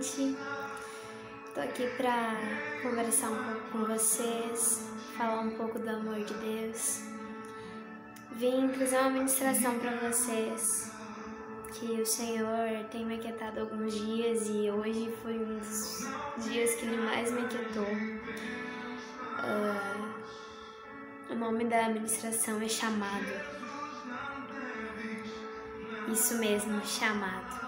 gente. Tô aqui pra conversar um pouco com vocês, falar um pouco do amor de Deus. Vim trazer uma ministração pra vocês, que o Senhor tem me aquietado alguns dias e hoje foi um dos dias que Ele mais me aquietou. O nome da ministração é chamado. Isso mesmo, chamado.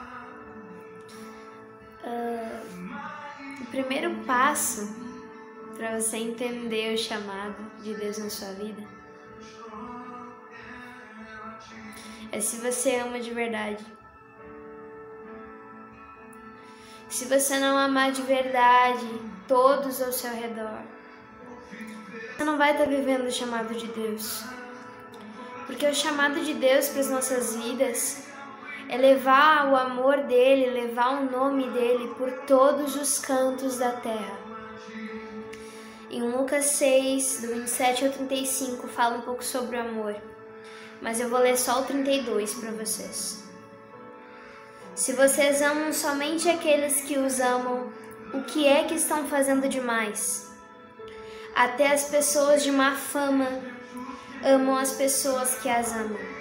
O primeiro passo para você entender o chamado de Deus na sua vida é se você ama de verdade. Se você não amar de verdade todos ao seu redor, você não vai estar vivendo o chamado de Deus. Porque o chamado de Deus para as nossas vidas é levar o amor dele, levar o nome dele por todos os cantos da terra. Em Lucas 6, do 27 ao 35, fala um pouco sobre o amor, mas eu vou ler só o 32 para vocês. Se vocês amam somente aqueles que os amam, o que é que estão fazendo demais? Até as pessoas de má fama amam as pessoas que as amam.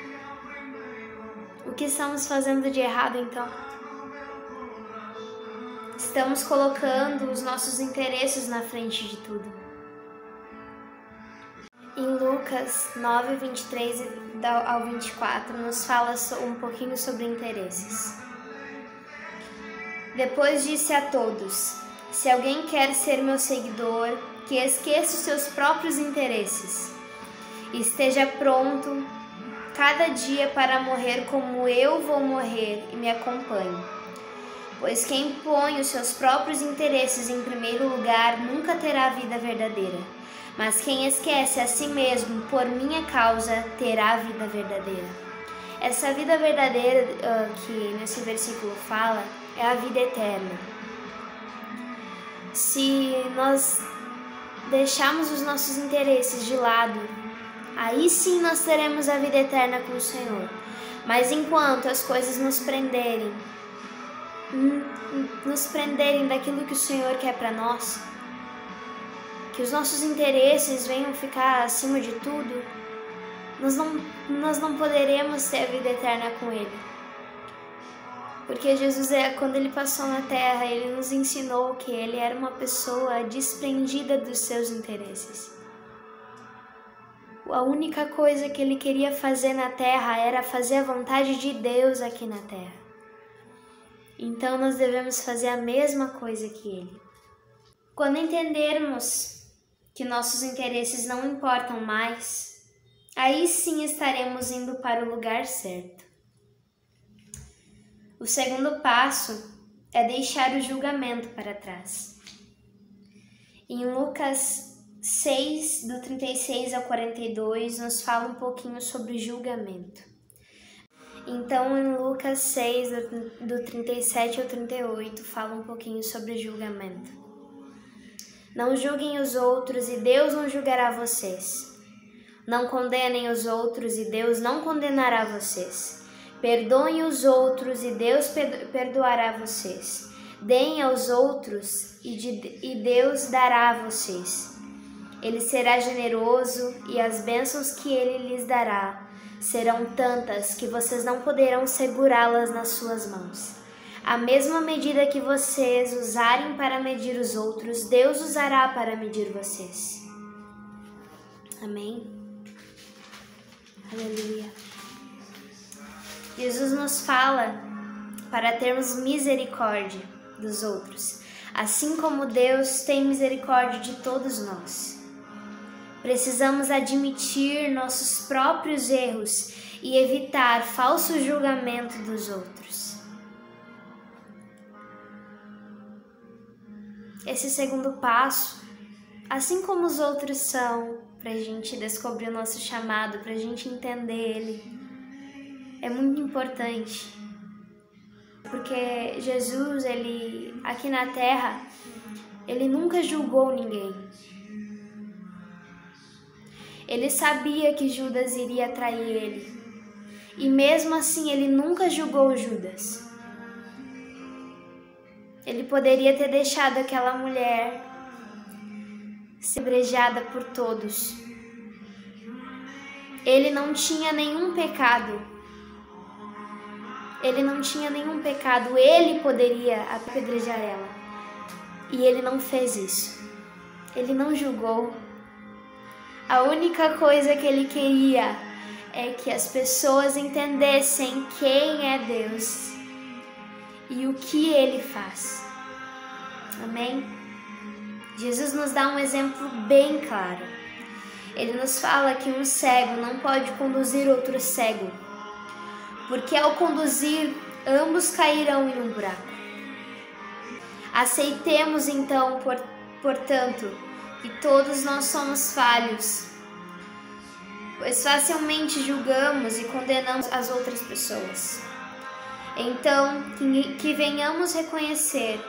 O que estamos fazendo de errado então? Estamos colocando os nossos interesses na frente de tudo. Em Lucas 9, 23 ao 24, nos fala um pouquinho sobre interesses. Depois disse a todos: se alguém quer ser meu seguidor, que esqueça os seus próprios interesses e esteja pronto cada dia para morrer como eu vou morrer e me acompanhe. Pois quem põe os seus próprios interesses em primeiro lugar nunca terá a vida verdadeira. Mas quem esquece a si mesmo por minha causa terá a vida verdadeira. Essa vida verdadeira que nesse versículo fala é a vida eterna. Se nós deixarmos os nossos interesses de lado, aí sim nós teremos a vida eterna com o Senhor. Mas enquanto as coisas nos prenderem daquilo que o Senhor quer para nós, que os nossos interesses venham ficar acima de tudo, nós não poderemos ter a vida eterna com Ele. Porque Jesus, quando Ele passou na terra, Ele nos ensinou que Ele era uma pessoa desprendida dos seus interesses. A única coisa que Ele queria fazer na terra era fazer a vontade de Deus aqui na terra. Então nós devemos fazer a mesma coisa que Ele. Quando entendermos que nossos interesses não importam mais, aí sim estaremos indo para o lugar certo. O segundo passo é deixar o julgamento para trás. Em Lucas 6, do 36 ao 42, nos fala um pouquinho sobre julgamento. Então, em Lucas 6, do 37 ao 38, fala um pouquinho sobre julgamento. Não julguem os outros e Deus não julgará vocês. Não condenem os outros e Deus não condenará vocês. Perdoem os outros e Deus perdoará vocês. Deem aos outros e Deus dará a vocês. Ele será generoso e as bênçãos que Ele lhes dará serão tantas que vocês não poderão segurá-las nas suas mãos. A mesma medida que vocês usarem para medir os outros, Deus usará para medir vocês. Amém? Aleluia. Jesus nos fala para termos misericórdia dos outros, assim como Deus tem misericórdia de todos nós. Precisamos admitir nossos próprios erros e evitar falso julgamento dos outros. Esse segundo passo, assim como os outros são, para a gente descobrir o nosso chamado, para a gente entender ele, é muito importante. Porque Jesus, ele aqui na terra, ele nunca julgou ninguém. Ele sabia que Judas iria trair ele. E mesmo assim, ele nunca julgou Judas. Ele poderia ter deixado aquela mulher ser apedrejada por todos. Ele não tinha nenhum pecado. Ele não tinha nenhum pecado. Ele poderia apedrejar ela. E ele não fez isso. Ele não julgou. A única coisa que ele queria é que as pessoas entendessem quem é Deus e o que ele faz. Amém? Jesus nos dá um exemplo bem claro. Ele nos fala que um cego não pode conduzir outro cego, porque ao conduzir, ambos cairão em um buraco. Aceitemos então, portanto, que todos nós somos falhos, pois facilmente julgamos e condenamos as outras pessoas. Então, que venhamos reconhecer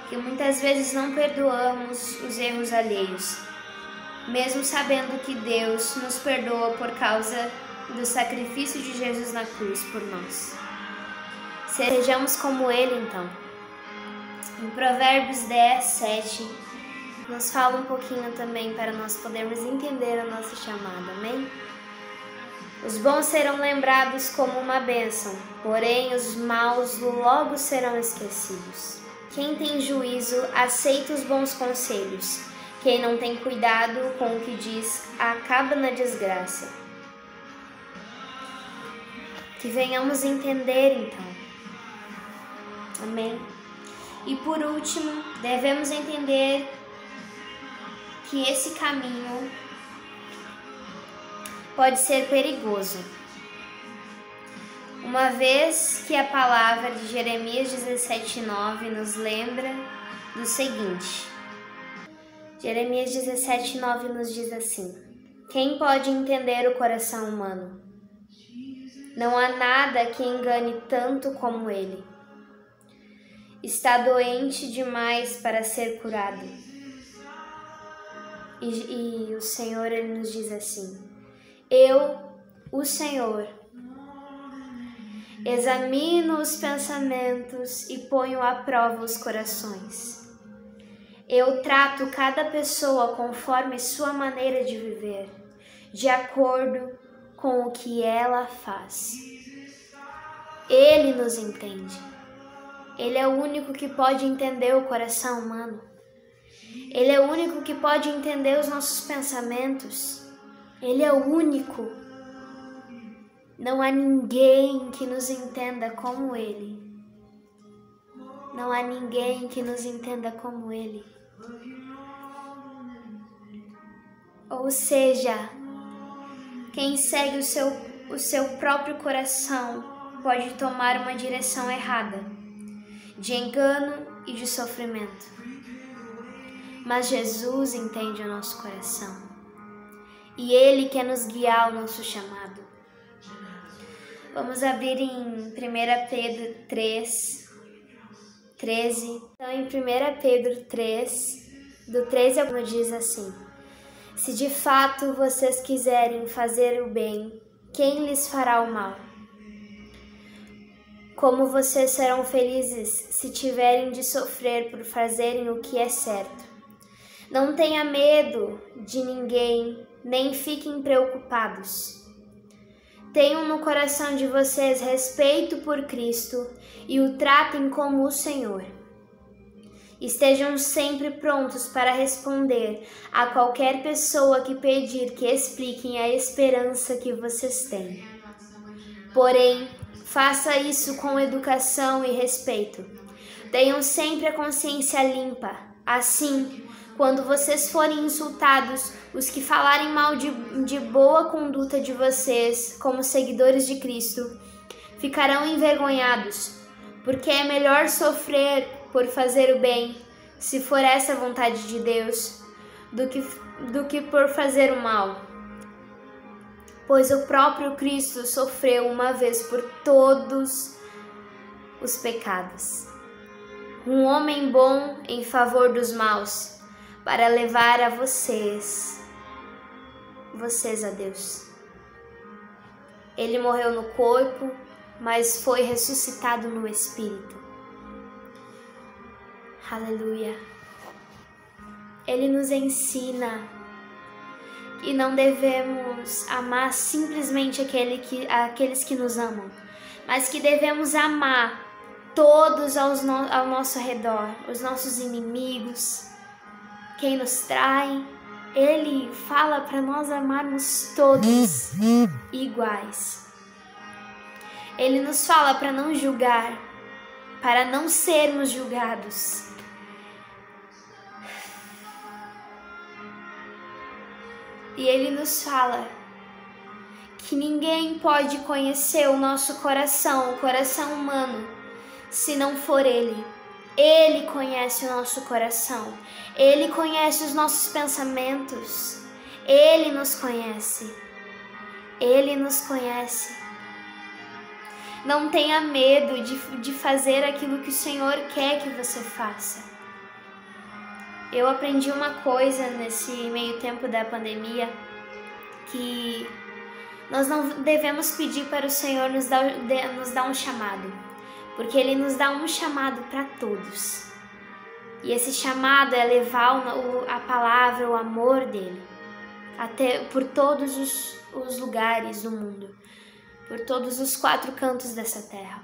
que muitas vezes não perdoamos os erros alheios, mesmo sabendo que Deus nos perdoa por causa do sacrifício de Jesus na cruz por nós. Sejamos como Ele, então. Em Provérbios 10, 7, nos fala um pouquinho também para nós podermos entender a nossa chamada, amém? Os bons serão lembrados como uma bênção, porém os maus logo serão esquecidos. Quem tem juízo aceita os bons conselhos. Quem não tem cuidado com o que diz acaba na desgraça. Que venhamos entender então. Amém? E por último, devemos entender que esse caminho pode ser perigoso, uma vez que a palavra de Jeremias 17:9 nos lembra do seguinte. Jeremias 17:9 nos diz assim: quem pode entender o coração humano? Não há nada que engane tanto como ele. Está doente demais para ser curado. E o Senhor, Ele nos diz assim: eu, o Senhor, examino os pensamentos e ponho à prova os corações. Eu trato cada pessoa conforme sua maneira de viver, de acordo com o que ela faz. Ele nos entende. Ele é o único que pode entender o coração humano. Ele é o único que pode entender os nossos pensamentos. Ele é o único. Não há ninguém que nos entenda como Ele. Não há ninguém que nos entenda como Ele. Ou seja, quem segue o seu próprio coração pode tomar uma direção errada, de engano e de sofrimento. Mas Jesus entende o nosso coração e Ele quer nos guiar ao nosso chamado. Vamos abrir em 1 Pedro 3, 13. Então, em 1 Pedro 3, do 13 ao 15, diz assim: se de fato vocês quiserem fazer o bem, quem lhes fará o mal? Como vocês serão felizes se tiverem de sofrer por fazerem o que é certo. Não tenha medo de ninguém, nem fiquem preocupados. Tenham no coração de vocês respeito por Cristo e o tratem como o Senhor. Estejam sempre prontos para responder a qualquer pessoa que pedir que expliquem a esperança que vocês têm. Porém, faça isso com educação e respeito. Tenham sempre a consciência limpa. Assim, quando vocês forem insultados, os que falarem mal de boa conduta de vocês, como seguidores de Cristo, ficarão envergonhados, porque é melhor sofrer por fazer o bem, se for essa a vontade de Deus, do que por fazer o mal. Pois o próprio Cristo sofreu uma vez por todos os pecados, um homem bom em favor dos maus, para levar a vocês a Deus. Ele morreu no corpo, mas foi ressuscitado no Espírito. Aleluia. Ele nos ensina que não devemos amar simplesmente aqueles que nos amam, mas que devemos amar todos ao nosso redor, os nossos inimigos, quem nos trai. Ele fala para nós amarmos todos iguais. Ele nos fala para não julgar, para não sermos julgados. E ele nos fala que ninguém pode conhecer o nosso coração, o coração humano, se não for ele. Ele conhece o nosso coração, ele conhece os nossos pensamentos, ele nos conhece, ele nos conhece. Não tenha medo de fazer aquilo que o Senhor quer que você faça. Eu aprendi uma coisa nesse meio tempo da pandemia, que nós não devemos pedir para o Senhor nos dar um chamado, porque Ele nos dá um chamado para todos. E esse chamado é levar a palavra, o amor dEle, até por todos os lugares do mundo, por todos os 4 cantos dessa terra.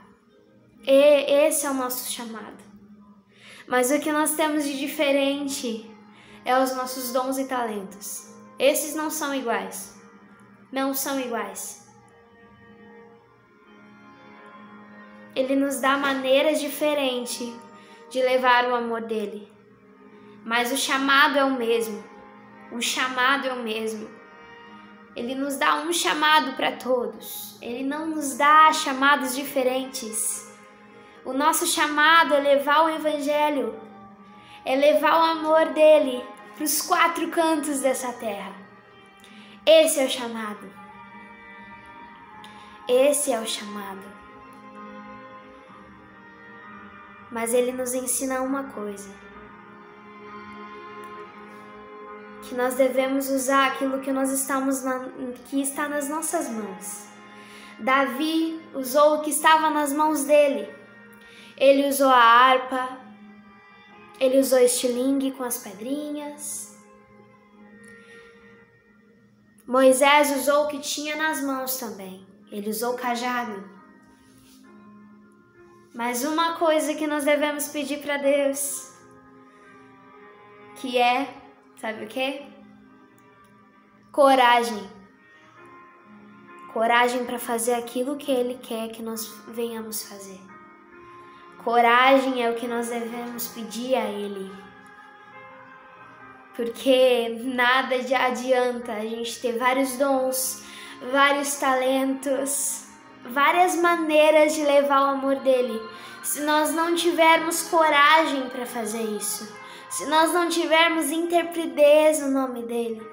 E esse é o nosso chamado. Mas o que nós temos de diferente é os nossos dons e talentos. Esses não são iguais. Não são iguais. Ele nos dá maneiras diferentes de levar o amor dele. Mas o chamado é o mesmo. O chamado é o mesmo. Ele nos dá um chamado para todos. Ele não nos dá chamados diferentes. O nosso chamado é levar o Evangelho, é levar o amor dele para os 4 cantos dessa terra. Esse é o chamado. Esse é o chamado. Mas ele nos ensina uma coisa: que nós devemos usar aquilo que que está nas nossas mãos. Davi usou o que estava nas mãos dele. Ele usou a harpa, ele usou estilingue com as pedrinhas. Moisés usou o que tinha nas mãos também. Ele usou o cajado. Mas uma coisa que nós devemos pedir para Deus, que é, sabe o quê? Coragem. Coragem para fazer aquilo que Ele quer que nós venhamos fazer. Coragem é o que nós devemos pedir a Ele. Porque nada adianta a gente ter vários dons, vários talentos, várias maneiras de levar o amor dele, se nós não tivermos coragem para fazer isso, se nós não tivermos intrepidez no nome dele.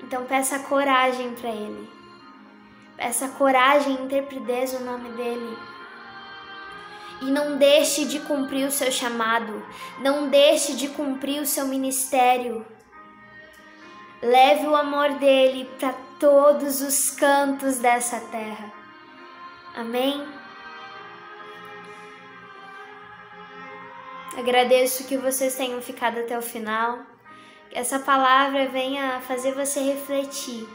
Então peça coragem para ele. Peça coragem e intrepidez no nome dele. E não deixe de cumprir o seu chamado. Não deixe de cumprir o seu ministério. Leve o amor dele para todos os cantos dessa terra. Amém? Agradeço que vocês tenham ficado até o final. Que essa palavra venha fazer você refletir.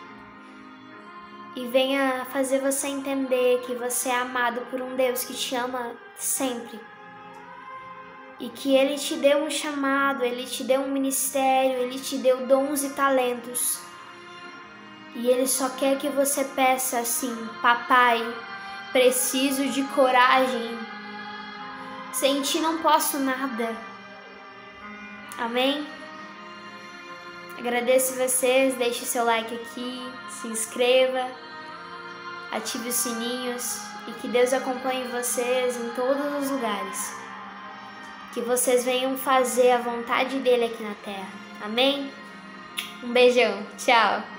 E venha fazer você entender que você é amado por um Deus que te ama sempre. E que Ele te deu um chamado, Ele te deu um ministério, Ele te deu dons e talentos. E Ele só quer que você peça assim: papai, preciso de coragem. Sem ti não posso nada. Amém? Agradeço vocês, deixe seu like aqui, se inscreva, ative os sininhos e que Deus acompanhe vocês em todos os lugares. Que vocês venham fazer a vontade dele aqui na terra. Amém? Um beijão. Tchau.